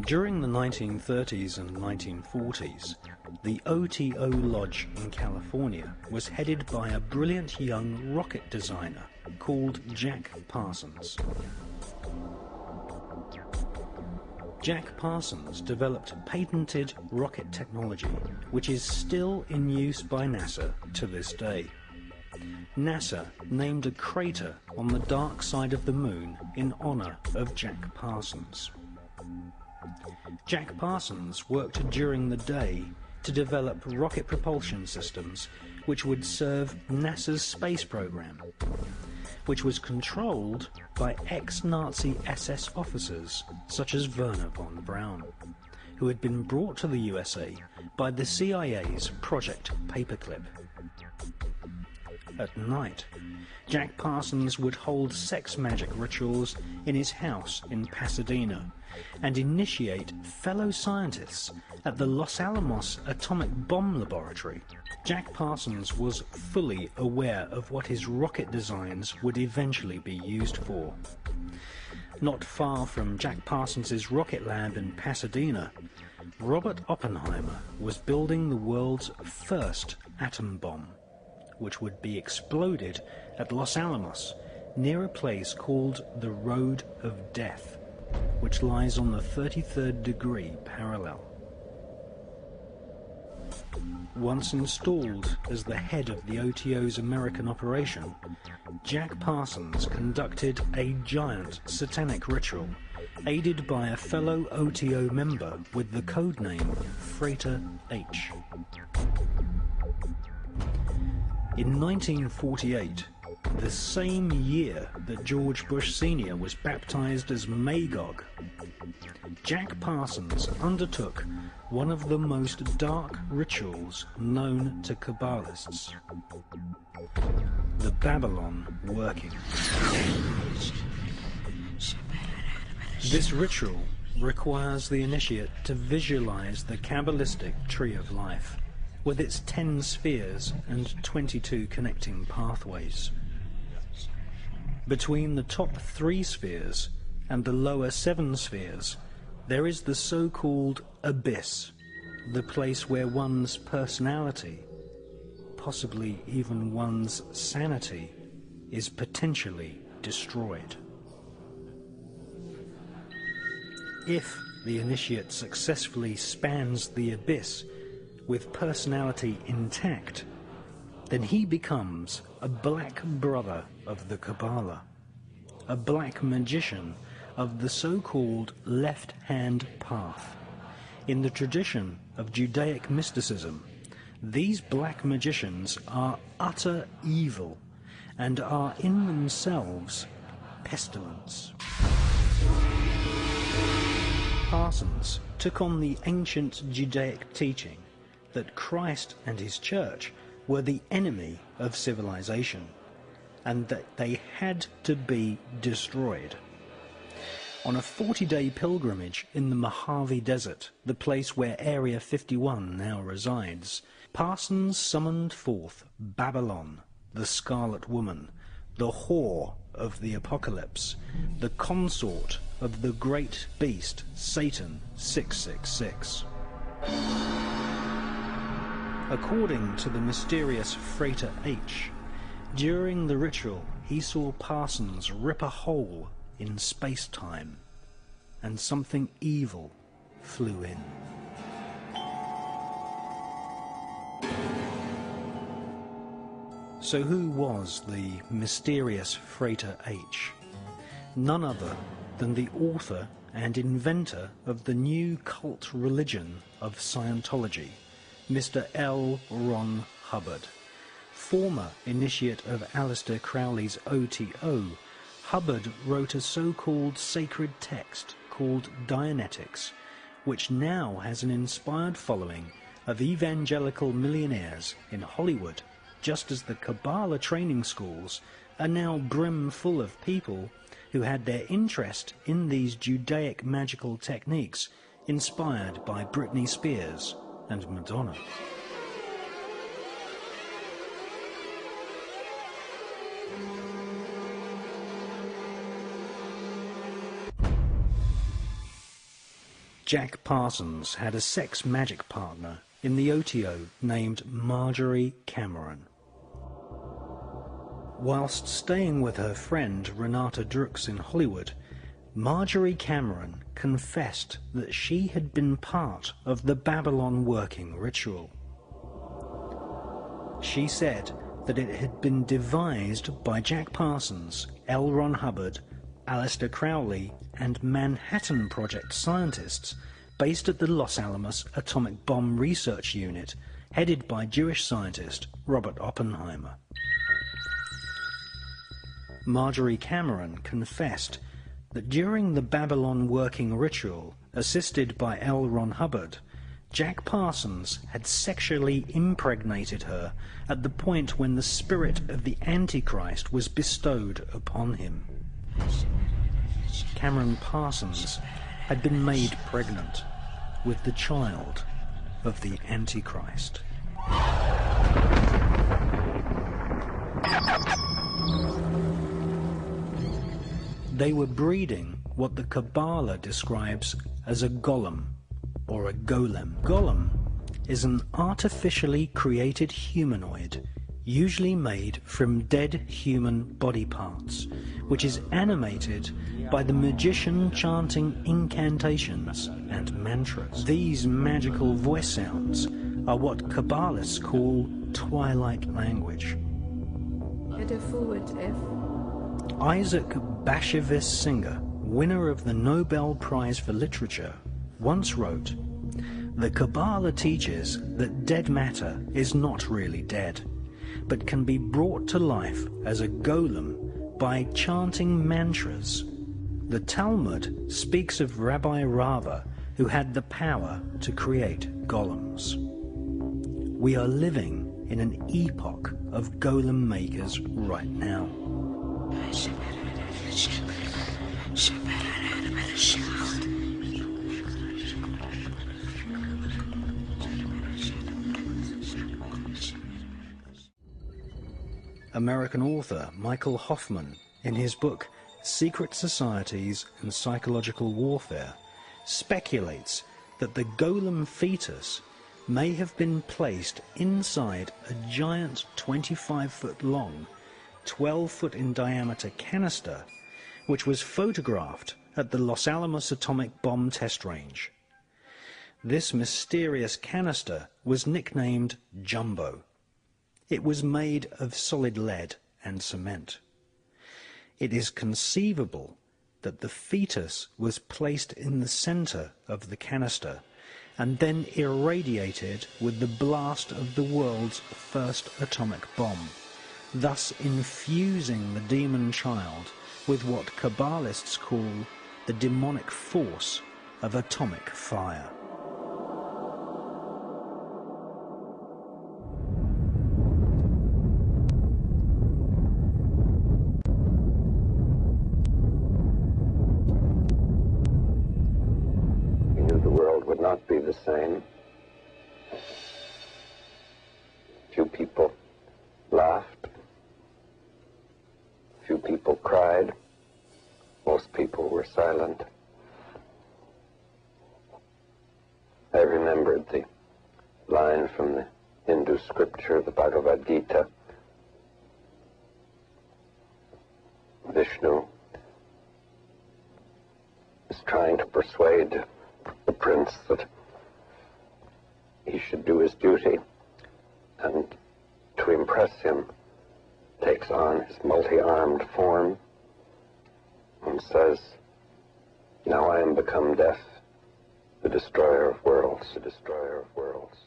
During the 1930s and 1940s, the OTO Lodge in California was headed by a brilliant young rocket designer called Jack Parsons. Jack Parsons developed patented rocket technology which is still in use by NASA to this day. NASA named a crater on the dark side of the moon in honor of Jack Parsons. Jack Parsons worked during the day to develop rocket propulsion systems which would serve NASA's space program, which was controlled by ex-Nazi SS officers such as Werner von Braun, who had been brought to the USA by the CIA's Project Paperclip. At night, Jack Parsons would hold sex magic rituals in his house in Pasadena and initiate fellow scientists at the Los Alamos Atomic Bomb Laboratory. Jack Parsons was fully aware of what his rocket designs would eventually be used for. Not far from Jack Parsons' rocket lab in Pasadena, Robert Oppenheimer was building the world's first atom bomb, which would be exploded at Los Alamos near a place called the Road of Death, which lies on the 33rd degree parallel. Once installed as the head of the OTO's American operation, Jack Parsons conducted a giant satanic ritual aided by a fellow OTO member with the codename Freighter H. In 1948, the same year that George Bush Sr. was baptized as Magog, Jack Parsons undertook one of the most dark rituals known to Kabbalists, the Babylon working. This ritual requires the initiate to visualize the Kabbalistic tree of life, with its 10 spheres and 22 connecting pathways. Between the top 3 spheres and the lower 7 spheres, there is the so-called abyss, the place where one's personality, possibly even one's sanity, is potentially destroyed. If the initiate successfully spans the abyss with personality intact, then he becomes a black brother of the Kabbalah, a black magician of the so-called left-hand path. In the tradition of Judaic mysticism, these black magicians are utter evil and are in themselves pestilence. Parsons took on the ancient Judaic teaching that Christ and his church were the enemy of civilization, and that they had to be destroyed. On a 40-day pilgrimage in the Mojave Desert, the place where Area 51 now resides, Parsons summoned forth Babylon, the Scarlet Woman, the whore of the apocalypse, the consort of the great beast Satan 666. According to the mysterious Freighter H, during the ritual he saw Parsons rip a hole in space-time, and something evil flew in. So who was the mysterious Freighter H? None other than the author and inventor of the new cult religion of Scientology, Mr. L. Ron Hubbard. Former initiate of Aleister Crowley's OTO, Hubbard wrote a so-called sacred text called Dianetics, which now has an inspired following of evangelical millionaires in Hollywood, just as the Kabbalah training schools are now brim full of people who had their interest in these Judaic magical techniques inspired by Britney Spears and Madonna. Jack Parsons had a sex magic partner in the OTO named Marjorie Cameron. Whilst staying with her friend Renata Drux in Hollywood, Marjorie Cameron confessed that she had been part of the Babylon working ritual. She said that it had been devised by Jack Parsons, L. Ron Hubbard, Aleister Crowley, and Manhattan Project scientists based at the Los Alamos Atomic Bomb Research Unit, headed by Jewish scientist Robert Oppenheimer. Marjorie Cameron confessed that during the Babylon working ritual, assisted by L. Ron Hubbard, Jack Parsons had sexually impregnated her at the point when the spirit of the Antichrist was bestowed upon him. Cameron Parsons had been made pregnant with the child of the Antichrist. They were breeding what the Kabbalah describes as a golem, or a golem. Golem is an artificially created humanoid, usually made from dead human body parts, which is animated by the magician chanting incantations and mantras. These magical voice sounds are what Kabbalists call twilight language. Isaac Bashevis Singer, winner of the Nobel Prize for Literature, once wrote, "The Kabbalah teaches that dead matter is not really dead, but can be brought to life as a golem by chanting mantras. The Talmud speaks of Rabbi Rava, who had the power to create golems. We are living in an epoch of golem makers right now." American author Michael Hoffman, in his book Secret Societies and Psychological Warfare, speculates that the golem fetus may have been placed inside a giant 25-foot long, 12-foot in diameter canister, which was photographed at the Los Alamos Atomic Bomb Test Range. This mysterious canister was nicknamed Jumbo. It was made of solid lead and cement. It is conceivable that the fetus was placed in the center of the canister and then irradiated with the blast of the world's first atomic bomb, thus infusing the demon child with what Kabbalists call the demonic force of atomic fire. We knew the world would not be the same. Few people laughed. Few people cried. Most people were silent. I remembered the line from the Hindu scripture, the Bhagavad Gita. Vishnu is trying to persuade the prince that he should do his duty, and to impress him takes on his multi-armed form and says, "Now I am become death, the destroyer of worlds, the destroyer of worlds."